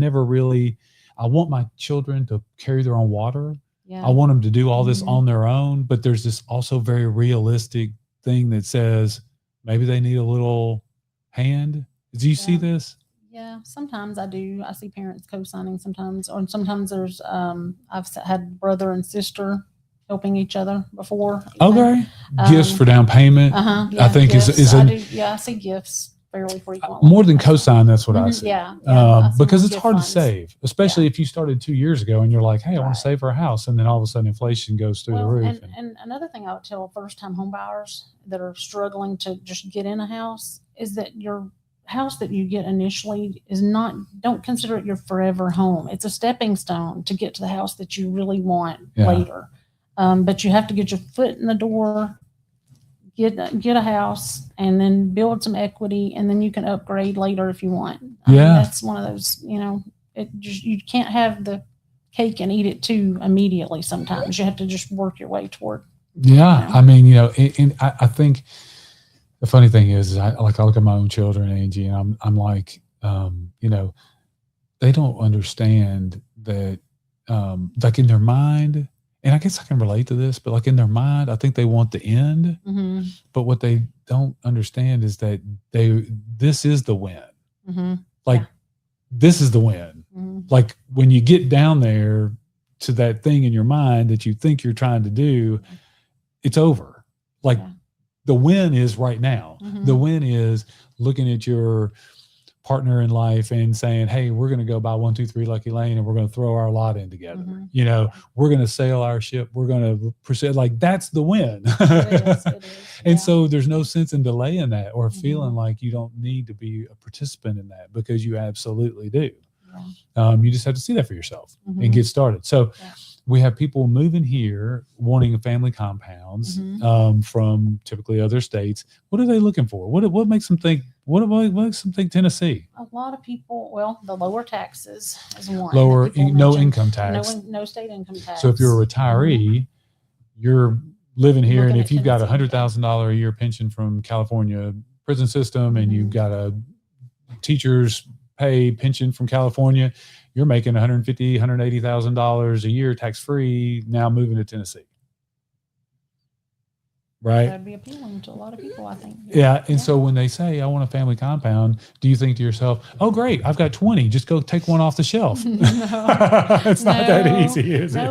want my children to carry their own water. Yeah. I want them to do all this on their own, but there's this also very realistic thing that says maybe they need a little hand. Do you see this? Yeah, sometimes I do. I see parents co-signing sometimes, or sometimes there's, I've had brother and sister helping each other before. Okay. Gifts for down payment. Yeah, I think gifts. I see gifts fairly frequently. More than cosign, that's what I see. Yeah. Because it's hard to save, especially if you started 2 years ago and you're like, hey, I want to save for a house. And then all of a sudden inflation goes through the roof. And another thing I would tell first-time home buyers that are struggling to just get in a house is that your house that you get initially don't consider it your forever home. It's a stepping stone to get to the house that you really want later. But you have to get your foot in the door, get a house, and then build some equity, and then you can upgrade later if you want. I mean, that's one of those, you can't have the cake and eat it too immediately. Sometimes you have to just work your way toward. Yeah. I mean, and I think the funny thing is I look at my own children, Angie, and I'm like, they don't understand that, like in their mind. And I guess I can relate to this, but like in their mind, I think they want the end. But what they don't understand is that this is the win. Like this is the win. Like when you get down there to that thing in your mind that you think you're trying to do, it's over. Like the win is right now. The win is looking at your partner in life and saying, hey, we're going to go buy 123 Lucky Lane and we're going to throw our lot in together. We're going to sail our ship. We're going to proceed. Like that's the win. It is. And so there's no sense in delaying that or feeling like you don't need to be a participant in that, because you absolutely do. You just have to see that for yourself and get started. So we have people moving here wanting family compounds from typically other states. What are they looking for? What makes them think? What makes them think Tennessee? A lot of people, the lower taxes is one. No income tax. No state income tax. So if you're a retiree, you're living here, and if you've got $100,000 a year pension from California prison system, and you've got a teacher's pay pension from California, you're making $150,000, $180,000 a year tax free. Now moving to Tennessee. Right. That'd be appealing to a lot of people, I think. Yeah. And so when they say, I want a family compound, do you think to yourself, oh, great, I've got 20, just go take one off the shelf? No, it's not that easy, is it?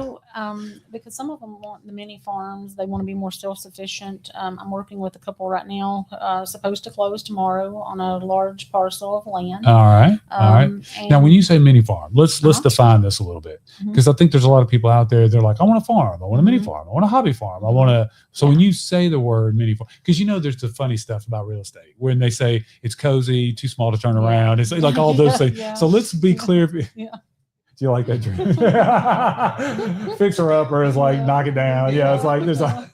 Because some of them want the mini farms. They want to be more self-sufficient. I'm working with a couple right now, supposed to close tomorrow on a large parcel of land. All right. Now, when you say mini farm, let's define this a little bit, because I think there's a lot of people out there. They're like, I want a farm. I want a mini farm. I want a hobby farm. I want to. So when you say the word mini farm, because there's the funny stuff about real estate when they say it's cozy, too small to turn around. It's like all those things. So let's be clear. Do you like that dream? Fixer upper is like knock it down. Yeah, it's like there's a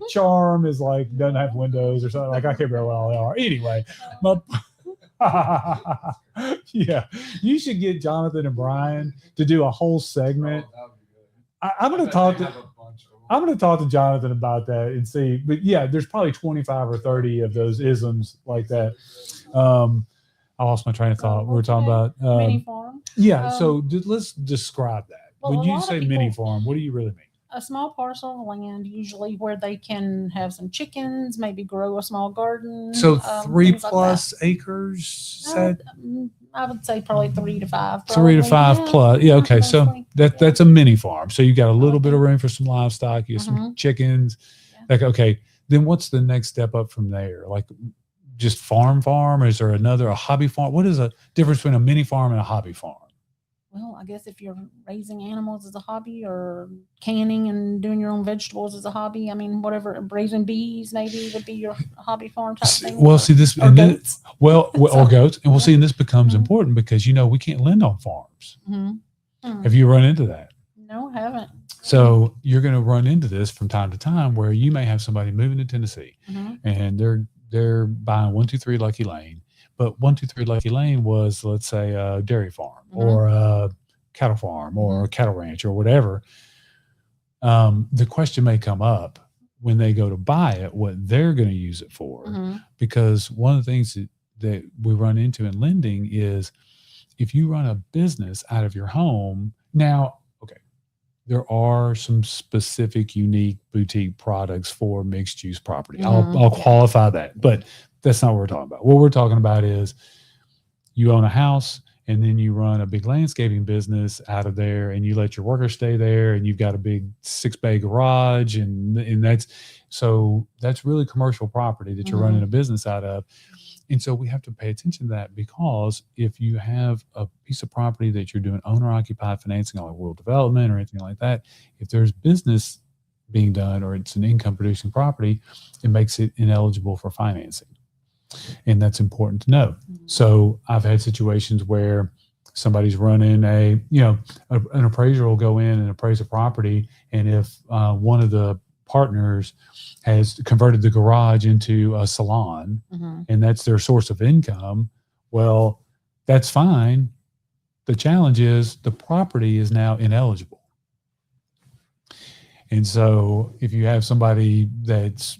charm is like doesn't have windows or something. Like I can't remember what all they are. Anyway, you should get Jonathan and Brian to do a whole segment. I'm going to talk to Jonathan about that and see. But there's probably 25 or 30 of those isms like that. I lost my train of thought. We were talking about mini farm. So let's describe that. When you say mini farm, what do you really mean? A small parcel of land, usually where they can have some chickens, maybe grow a small garden. So 3+ acres. I would say probably 3 to 5. 3 to 5 plus. Yeah. Okay. So mostly. that's a mini farm. So you got a little bit of Okay. room for some livestock, you got some chickens. Yeah. Like, okay. Then what's the next step up from there? Like just farm? Or is there a hobby farm? What is a difference between a mini farm and a hobby farm? Well, I guess if you're raising animals as a hobby, or canning and doing your own vegetables as a hobby, I mean, whatever, raising bees maybe would be your hobby farm type thing. Well, see this, or and then, goats. or goats, and we'll Yeah. see. And this becomes Mhm. important because we can't lend on farms. Mm-hmm. Have you run into that? No, I haven't. So you're going to run into this from time to time, where you may have somebody moving to Tennessee, and they're buying 123 Lucky Lane. But 123 Lucky Lane was, let's say, a dairy farm or a cattle farm or a cattle ranch or whatever. The question may come up when they go to buy it, what they're going to use it for. Because one of the things that we run into in lending is if you run a business out of your home, now, okay, there are some specific, unique boutique products for mixed use property. I'll qualify that, but that's not what we're talking about. What we're talking about is you own a house and then you run a big landscaping business out of there, and you let your workers stay there, and you've got a big 6-bay garage, and that's really commercial property that you're running a business out of. And so we have to pay attention to that, because if you have a piece of property that you're doing owner occupied financing on, like rural development or anything like that, if there's business being done or it's an income producing property, it makes it ineligible for financing. And that's important to know. So I've had situations where somebody's running an appraiser will go in and appraise a property. And if one of the partners has converted the garage into a salon and that's their source of income, well, that's fine. The challenge is the property is now ineligible. And so if you have somebody that's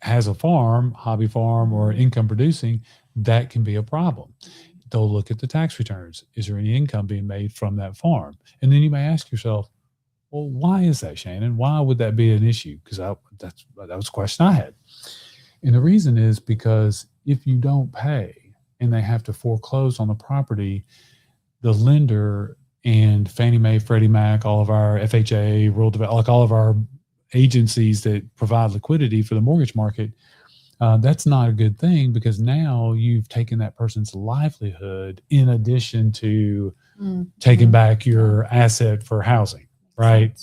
has a farm, hobby farm, or income producing, that can be a problem. They'll look at the tax returns. Is there any income being made from that farm? And then you may ask yourself, well, why is that, Shannon? Why would that be an issue? Because that was a question I had. And the reason is because if you don't pay and they have to foreclose on the property, the lender and Fannie Mae, Freddie Mac, all of our FHA, rural development, like all of our agencies that provide liquidity for the mortgage market, that's not a good thing, because now you've taken that person's livelihood in addition to taking back your asset for housing, right?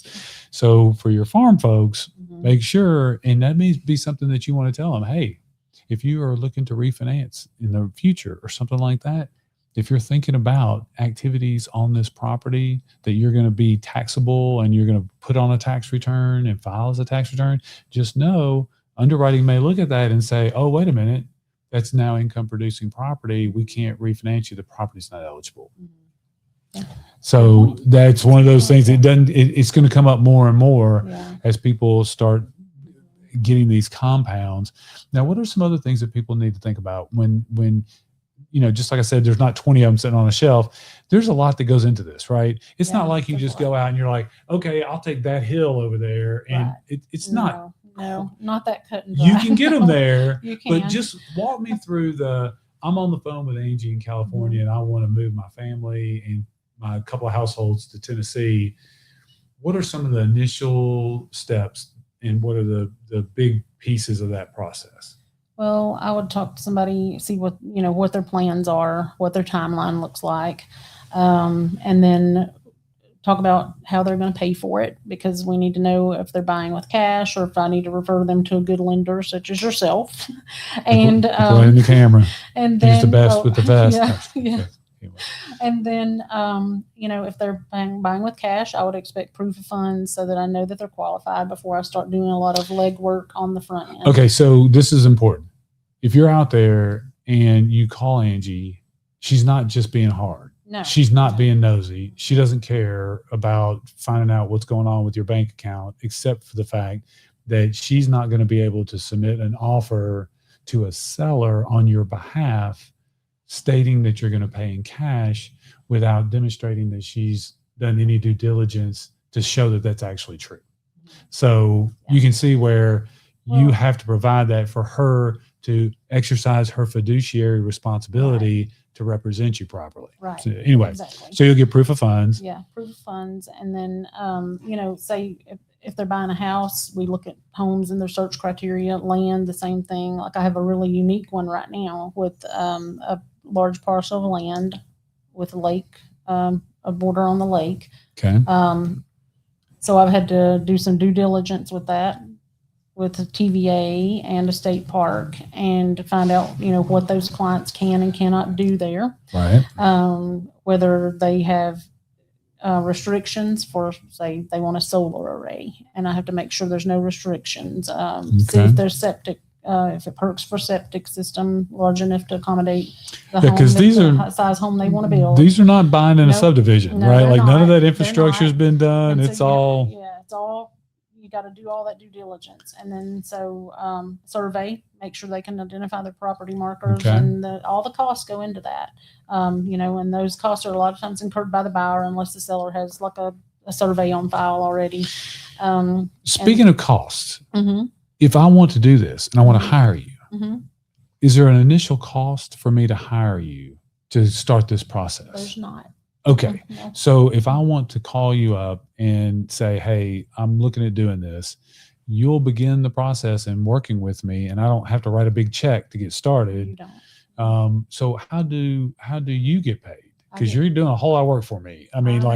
So for your farm folks, make sure, and that may be something that you want to tell them, hey, if you are looking to refinance in the future or something like that, if you're thinking about activities on this property that you're going to be taxable and you're going to put on a tax return and file as a tax return, just know underwriting may look at that and say, oh, wait a minute, that's now income producing property. We can't refinance you. The property's not eligible. So that's one of those things that it's going to come up more and more as people start getting these compounds. Now, what are some other things that people need to think about when just like I said, there's not 20 of them sitting on a shelf. There's a lot that goes into this, right? It's not like you just go out and you're like, okay, I'll take that hill over there. And it's not. No, not that cut and dry. You can get them there, You can. but just walk me through I'm on the phone with Angie in California and I want to move my family and my couple of households to Tennessee. What are some of the initial steps and what are the big pieces of that process? Well, I would talk to somebody, see what their plans are, what their timeline looks like, and then talk about how they're going to pay for it, because we need to know if they're buying with cash or if I need to refer them to a good lender such as yourself. And in the camera, and then use the best with the best. Yeah. And then, if they're buying with cash, I would expect proof of funds so that I know that they're qualified before I start doing a lot of legwork on the front end. Okay, so this is important. If you're out there and you call Angie, she's not just being hard. No. She's not being nosy. She doesn't care about finding out what's going on with your bank account, except for the fact that she's not going to be able to submit an offer to a seller on your behalf stating that you're going to pay in cash without demonstrating that she's done any due diligence to show that that's actually true. So you can see where you have to provide that for her to exercise her fiduciary responsibility to represent you properly. Right. So anyway, Exactly. so you'll get proof of funds. Yeah, proof of funds, and then say if they're buying a house, we look at homes and their search criteria. Land, the same thing. Like I have a really unique one right now with a large parcel of land with a lake, a border on the lake. Okay. So I've had to do some due diligence with that, with the TVA and a state park, and to find out what those clients can and cannot do there. Right. Whether they have restrictions for, say, they want a solar array, and I have to make sure there's no restrictions. See if there's septic, if it perks for septic system large enough to accommodate the home, because these are size home they want to build. These are not buying in a Nope. subdivision, No, right? they're Like none of not. that infrastructure has been done. And so It's all it's all, you got to do all that due diligence, and then survey, make sure they can identify their property markers, Okay. and all the costs go into that. And those costs are a lot of times incurred by the buyer unless the seller has like a survey on file already. Speaking of costs, Mhm, if I want to do this and I want to Mhm. hire you, mhm. is there an initial cost for me to hire you to start this process? There's not. Okay. No. So if I want to call you up and say, hey, I'm looking at doing this, you'll begin the process and working with me, and I don't have to write a big check to get You started. don't. So how do you get paid? I Because get- you're doing a whole lot of work for me. I mean, I know.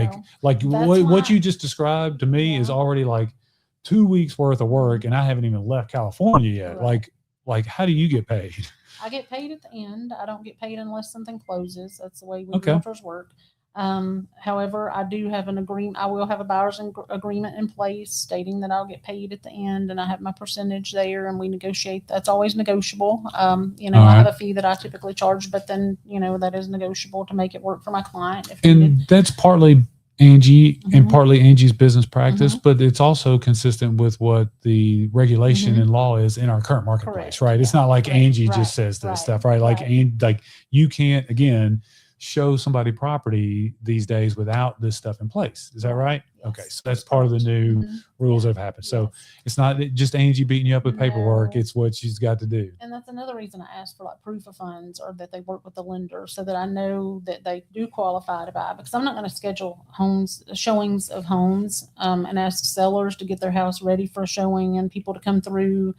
like That's what why- you just described to me is Yeah. already like 2 weeks worth of work, and I haven't even left California yet. Right. Like how do you get paid? I get paid at the end. I don't get paid unless something closes. That's the way we Okay. realtors work. However, I do have an agreement. I will have a buyer's agreement in place stating that I'll get paid at the end, and I have my percentage there, and we negotiate. That's always negotiable. I have a fee that I typically charge, but then that is negotiable to make it work for my client if needed. And that's partly Angie and Mhm. partly Angie's business practice, but it's also consistent with what the regulation Mhm. and law is in our current marketplace, Correct. right? It's Yeah. not like Right. Angie Right. just says this Right. stuff, right? Like, Right. like you can't, again, show somebody property these days without this stuff in place. Is that right? Yes. Okay. So that's part of the new Mhm. rules Yeah. that have happened. So Yes. it's not just Angie beating you up with paperwork. No. It's what she's got to do. And that's another reason I ask for like proof of funds, or that they work with the lender, so that I know that they do qualify to buy, because I'm not going to schedule showings of homes, and ask sellers to get their house ready for a showing and people to come through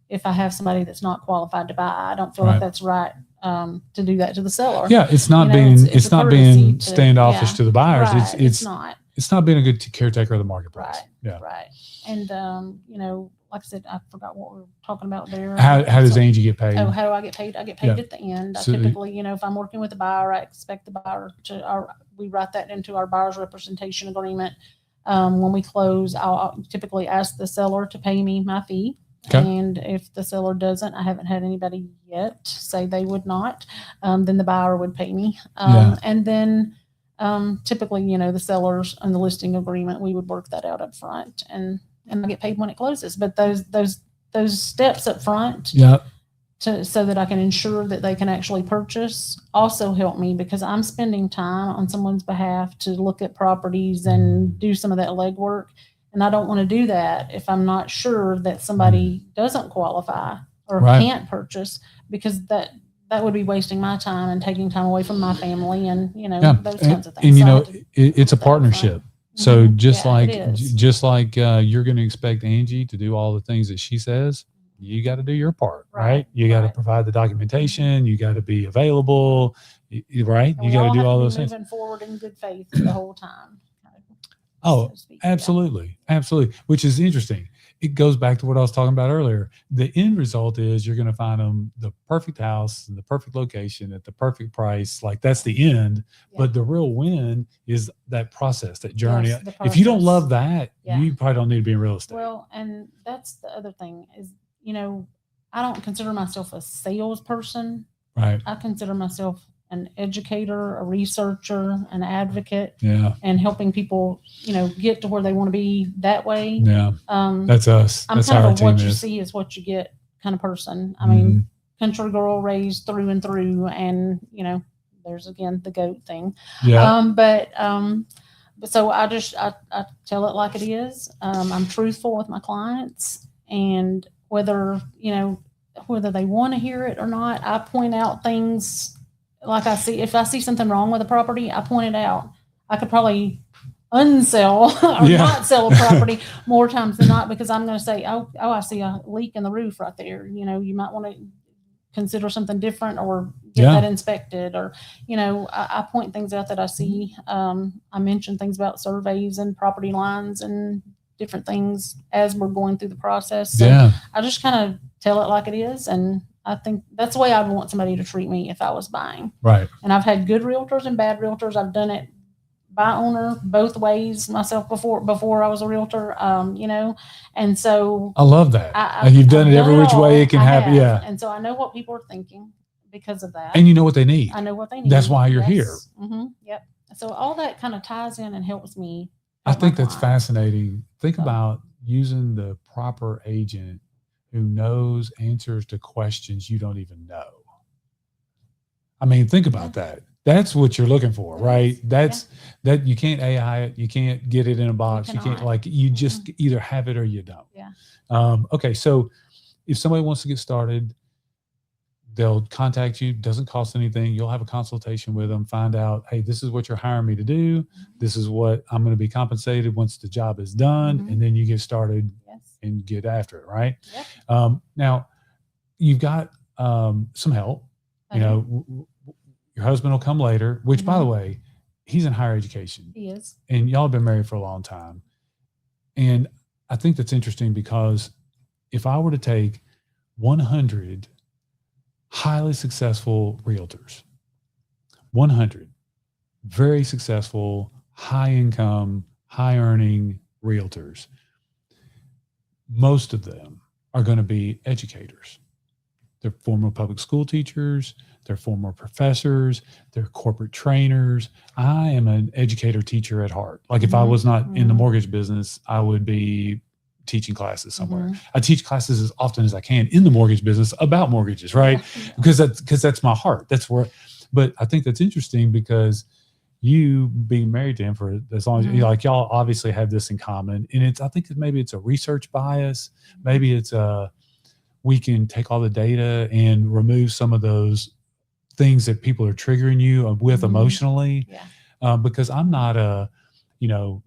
if I have somebody that's not qualified to buy. I don't feel Right. like that's right, to do that to the seller. Yeah. It's not It's a not courtesy being standoffish to the buyers. Right. It's not. It's not being a good caretaker of the marketplace. Right. Yeah. Right. And, like I said, I forgot what we were talking about there. How does So- Angie get paid? Oh, how do I get paid? I get paid Yeah. at the end. I So- typically, if I'm working with a buyer, I expect the buyer we write that into our buyer's representation agreement. When we close, I'll typically ask the seller to pay me my fee. Okay. And if the seller doesn't, I haven't had anybody yet say they would not, then the buyer would pay me. Yeah. And then typically, the sellers and the listing agreement, we would work that out up front, and I get paid when it closes. But those steps up front, Yeah. so that I can ensure that they can actually purchase, also help me, because I'm spending time on someone's behalf to look at properties and do some of that legwork. And I don't want to do that if I'm not sure that somebody doesn't qualify or Right. can't purchase, because that would be wasting my time and taking time away from my family, and Yeah. those kinds of things. And So I have to- it's a put that up front. partnership. So Mhm. just Yeah, like it is. you're going to expect Angie to do all the things that she says, you got to do your part, right? Right, You got to right. provide the documentation. You got to be available, right? And You we got all to do have all be those things. moving forward in good faith the whole time. Oh, so to speak. Yeah. Absolutely. Which is interesting. It goes back to what I was talking about earlier. The end result is you're going to find them the perfect house in the perfect location at the perfect price. Like that's the end. Yeah. But the real win is that process, that journey. Yes, the If you don't process. love that, Yeah. you probably don't need to be in real estate. Well, and that's the other thing is, I don't consider myself a salesperson. Right. I consider myself an educator, a researcher, an advocate, Yeah. and helping people, get to where they want to be that way. Yeah. I'm That's us. That's kind how our of a what team you is. see is what you get kind of person. I mean, Mhm. country girl raised through and through, and there's again the GOAT thing. Yeah. But so I tell it like it is. I'm truthful with my clients, and whether they want to hear it or not, I point out things like if I see something wrong with a property, I point it out. I could probably unsell or not sell a property more times than not, because I'm going to say, oh, I see a leak in the roof right there. You know, you might want to consider something different or get that inspected, or, you know, I point things out that I see. I mention things about surveys and property lines and different things as we're going through the process. So I just kind of tell it like it is. And I think that's the way I'd want somebody to treat me if I was buying. Right. And I've had good realtors and bad realtors. I've done it by owner both ways myself before I was a realtor, you know, and so I love that. You've done it every which way it can happen. Yeah. And so I know what people are thinking because of that. And you know what they need. I know what they need. That's why you're here. Mm-hmm. Yep. So all that kind of ties in and helps me. I think that's fascinating. Think about using the proper agent who knows answers to questions you don't even know. I mean, think about that. That's what you're looking for, right? That you can't AI it. You can't get it in a box. You can't, like, you just either have it or you don't. Yeah. Okay. So if somebody wants to get started, they'll contact you. Doesn't cost anything. You'll have a consultation with them, find out, hey, this is what you're hiring me to do. This is what I'm going to be compensated once the job is done. And then you get started and get after it. Right. Yep. Now you've got some help, you know, your husband will come later, which by the way, he's in higher education. He is. And y'all have been married for a long time. And I think that's interesting because if I were to take 100 highly successful realtors, 100 very successful, high income, high earning realtors, most of them are going to be educators. They're former public school teachers. They're former professors. They're corporate trainers. I am an educator teacher at heart. Like if I was not in the mortgage business, I would be teaching classes somewhere. I teach classes as often as I can in the mortgage business about mortgages, right? Because that's my heart. That's where, but I think that's interesting because you being married to him for as long as you like, y'all obviously have this in common. And I think that maybe it's a research bias. Maybe it's we can take all the data and remove some of those things that people are triggering you with emotionally. Because I'm not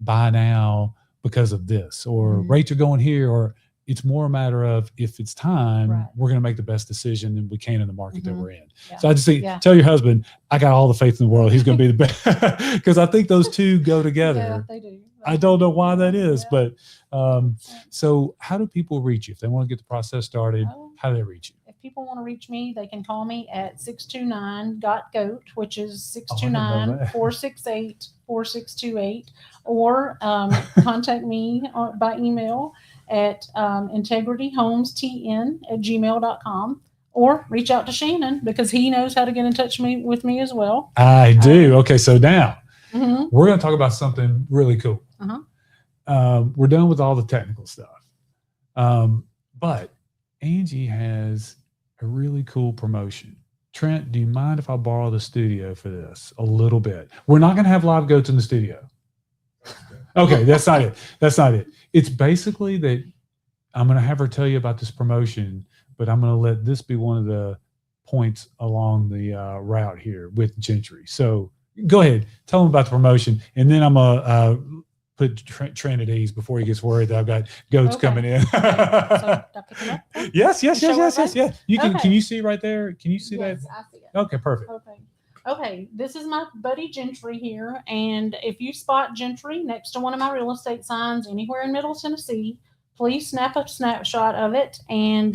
buy now because of this, or rates are going here, or it's more a matter of if it's time, we're going to make the best decision that we can in the market that we're in. So I just say, tell your husband, I got all the faith in the world. He's going to be the best, because I think those two go together. Yeah, they do. I don't know why that is, but so how do people reach you? If they want to get the process started, how do they reach you? If people want to reach me, they can call me at 629-GOAT, which is 629-468-4628, or contact me by email at integrityhomestn@gmail.com, or reach out to Shannon because he knows how to get in touch with me as well. I do. Okay, so now we're going to talk about something really cool. We're done with all the technical stuff, but Angie has a really cool promotion. Trent, do you mind if I borrow the studio for this a little bit? We're not going to have live goats in the studio. Okay, that's not it. That's not it. It's basically that I'm going to have her tell you about this promotion, but I'm going to let this be one of the points along the route here with Gentry. So go ahead, tell them about the promotion, and then I'm going to put Trent at ease before he gets worried that I've got goats coming in. So, Yes. You can. Can you see right there? Can you see that? I see it. Okay, perfect. Okay. This is my buddy Gentry here, and if you spot Gentry next to one of my real estate signs anywhere in Middle Tennessee, please snap a snapshot of it and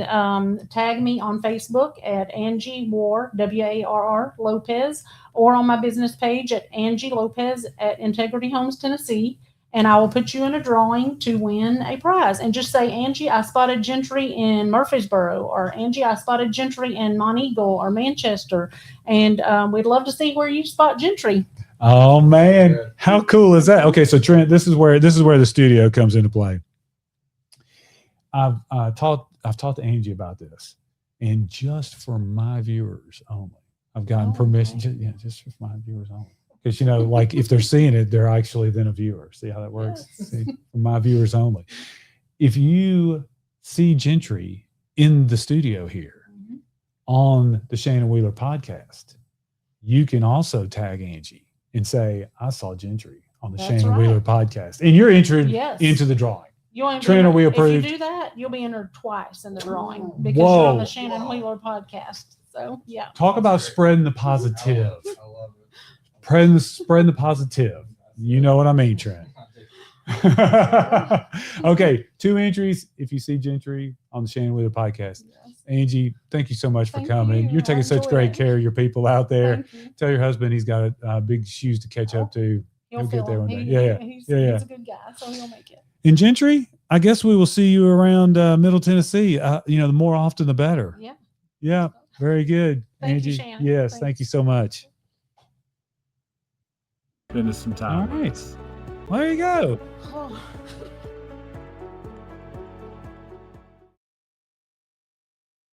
tag me on Facebook at Angie Warr, Warr Lopez, or on my business page at Angie Lopez at Integrity Homes Tennessee. And I will put you in a drawing to win a prize. And just say, Angie, I spotted Gentry in Murfreesboro, or Angie, I spotted Gentry in Monteagle or Manchester. And we'd love to see where you spot Gentry. Oh man, how cool is that? Okay, so Trent, this is where the studio comes into play. I've talked to Angie about this, and just for my viewers only, I've gotten permission. Just for my viewers only. Because, like if they're seeing it, they're actually then a viewer. See how that works? Yes. See, for my viewers only. If you see Gentry in the studio here on the Shannon Wheeler podcast, you can also tag Angie and say, I saw Gentry on the That's Shannon right. Wheeler podcast, and you're entered Yes. into the drawing. You want to Trent, are we if approved? you do that, you'll be entered twice in the drawing because you're on Whoa. the Shannon Wheeler podcast. So yeah. Talk about spreading the positive. I love it. Spreading the positive. You know what I mean, Trent. Okay, 2 entries if you see Gentry on the Shannon Wheeler podcast. Yes. Angie, thank you so much for Thank coming. you. are taking I such enjoyed great it. care of your people out there. Thank you. Tell your husband he's got big shoes to catch up to. He'll He'll get there feel one it. day. He- Yeah. He's Yeah. a good guy, so he'll make it. In Gentry, I guess we will see you around Middle Tennessee. The more often the better. Yeah. Yeah, very good. Thank you, Angie. Shannon. Yes, Thanks. thank you so much. Spend us some All time. right. Well, there you go. Oh.